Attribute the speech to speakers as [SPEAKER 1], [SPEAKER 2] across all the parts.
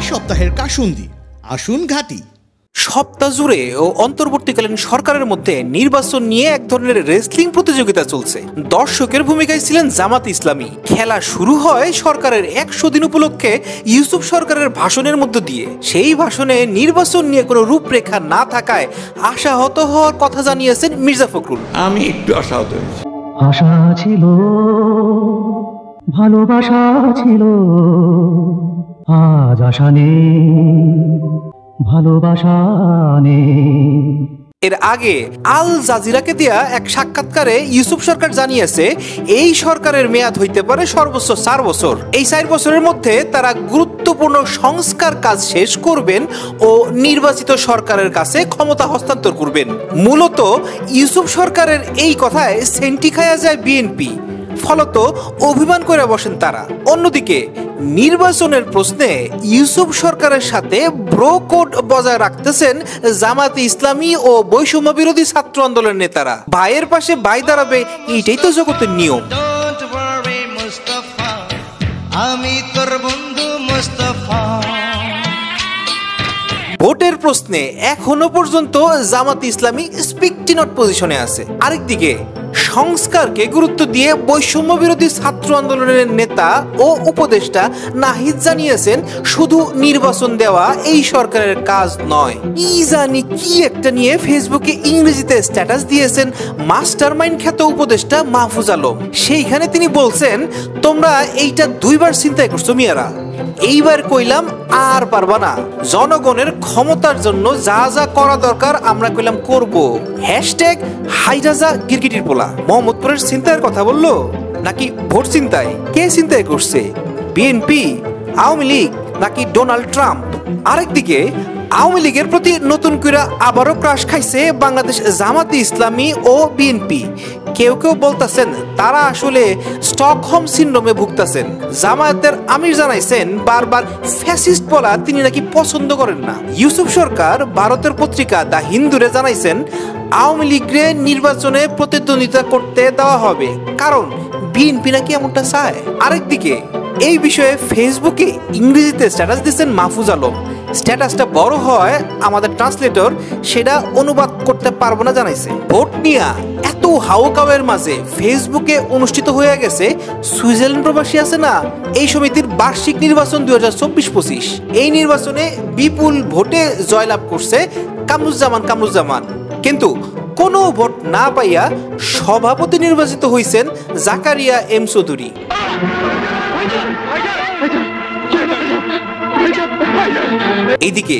[SPEAKER 1] সপ্তাহের কাশুন্দি আসুন ঘাটি।
[SPEAKER 2] সপ্তাহ জুড়ে ও অন্তর্বর্তীকালীন সরকারের মধ্যে নির্বাচন নিয়ে এক ধরনের রেসলিং প্রতিযোগিতা চলছে। দর্শকের ভূমিকায় ছিলেন জামাত ইসলামী। খেলা শুরু হয় সরকারের 100 দিন উপলক্ষে ইউসুফ সরকারের ভাষণের মধ্য দিয়ে। সেই ভাষণে নির্বাচন নিয়ে কোনো রূপরেখা না থাকায় আশাহত হওয়ার কথা জানিয়েছেন মির্জা ফখরুল।
[SPEAKER 3] আমি একটু আশাহত হয়েছি।
[SPEAKER 4] আশা ছিল, ভালোবাসা ছিল, আজ আশা নেই, ভালোবাসা নেই।
[SPEAKER 2] এর আগে আল জাজিরাকে দেয়া এক সাক্ষাৎকারে ইউসুফ সরকার জানিয়েছে এই সরকারের মেয়াদ হইতে পারে সর্বোচ্চ 4 বছর। এই 4 বছরের মধ্যে তারা গুরুত্বপূর্ণ সংস্কার কাজ শেষ করবেন ও নির্বাচিত সরকারের কাছে ক্ষমতা হস্তান্তর করবেন। মূলত ইউসুফ সরকারের এই কথায় সেন্টি খায়া যায় বিএনপি, ফলত অভিমান করে বসেন তারা। অন্যদিকে নির্বাচনের প্রশ্নে ইউসুফ সরকারের সাথে ব্রো কোড বজায় রাখতেছেন জামাতে ইসলামী ও বৈষম্য বিরোধী ছাত্র আন্দোলনের নেতারা। ভাইয়ের পাশে ভাই দাঁড়াবে, এটাই তো জগতের নিয়ম।
[SPEAKER 5] আমি তোর বন্ধু মুস্তাফা।
[SPEAKER 2] ভোটের প্রশ্নে এখনো পর্যন্ত জামাত ইসলামী স্পিক নট পজিশনে আছে। আরেকদিকে সংস্কারকে গুরুত্ব দিয়ে বৈষম্য বিরোধী ছাত্র আন্দোলনের নেতা ও উপদেষ্টা নাহিদ জানিয়েছেন শুধু নির্বাচন দেওয়া এই সরকারের কাজ নয়। জানি কি একটা নিয়ে ফেসবুকে ইংরেজিতে স্ট্যাটাস দিয়েছেন মাস্টারমাইন্ড খ্যাত উপদেষ্টা মাহফুজ আলম। সেইখানে তিনি বলছেন, তোমরা এইটা 2 বার চিন্তাই করছো মিয়ারা, এইবার কইলাম আর পারবা না। জনগণের ক্ষমতার জন্য যা যা করা দরকার আমরা কইলাম করব। হ্যাশট্যাগ হাইরাজা গিরগিটির পোলা। মোহাম্মদপুরের চিন্তার কথা বললো নাকি ভোট চিন্তায়? কে চিন্তায় করছে, বিএনপি, আওয়ামী লীগ নাকি ডোনাল্ড ট্রাম্প? আরেকদিকে আওয়ামী লীগের প্রতি নতুন করে আবারও ক্রাশ খাইছে বাংলাদেশ জামাতে ইসলামী ও বিএনপি। কেউ কেউ বলতেছেন তারা আসলে স্টকহোম সিনড্রোমে ভুগতেছেন। জামায়াতের আমির জানাইছেন বারবার ফ্যাসিস্ট বলা তিনি নাকি পছন্দ করেন না। ইউসুফ সরকার ভারতের পত্রিকা দ্য হিন্দুরে জানাইছেন আওয়ামী লীগের নির্বাচনে প্রতিদ্বন্দ্বিতা করতে দেওয়া হবে, কারণ বিএনপি নাকি এমনটা চায়। আরেকদিকে এই বিষয়ে ফেসবুকে ইংরেজিতে স্ট্যাটাস দিচ্ছেন মাহফুজ আলম। স্ট্যাটাসটা বড় হয় আমাদের ট্রান্সলেটর সেটা অনুবাদ করতে পারবো না জানাইছে। ভোট নিয়ে এত হাওয়াকাওয়ের মাঝে ফেসবুকে অনুষ্ঠিত হয়ে গেছে সুইজারল্যান্ড প্রবাসী আছে না, এই সমিতির বার্ষিক নির্বাচন 2024-25। এই নির্বাচনে বিপুল ভোটে জয়লাভ করছে কামরুজ্জামান। কিন্তু কোনো ভোট না পাইয়া সভাপতি নির্বাচিত হয়েছেন জাকারিয়া এম চৌধুরী। এইদিকে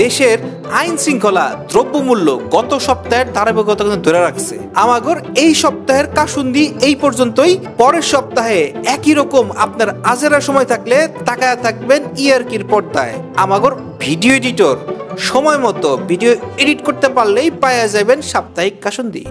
[SPEAKER 2] দেশের আইন শৃঙ্খলা, দ্রব্যমূল্য গত সপ্তাহের ধারাবাহিকতা ধরে রাখছে। আমাগর এই সপ্তাহের কাশুন্দি এই পর্যন্তই। পরের সপ্তাহে একই রকম আপনার আজেরা সময় থাকলে তাকায় থাকবেন ইয়ারকির পর্দায়। আমাগর ভিডিও এডিটর সময় মতো ভিডিও এডিট করতে পারলেই পাওয়া যাবেন সাপ্তাহিক কাশুন্দি।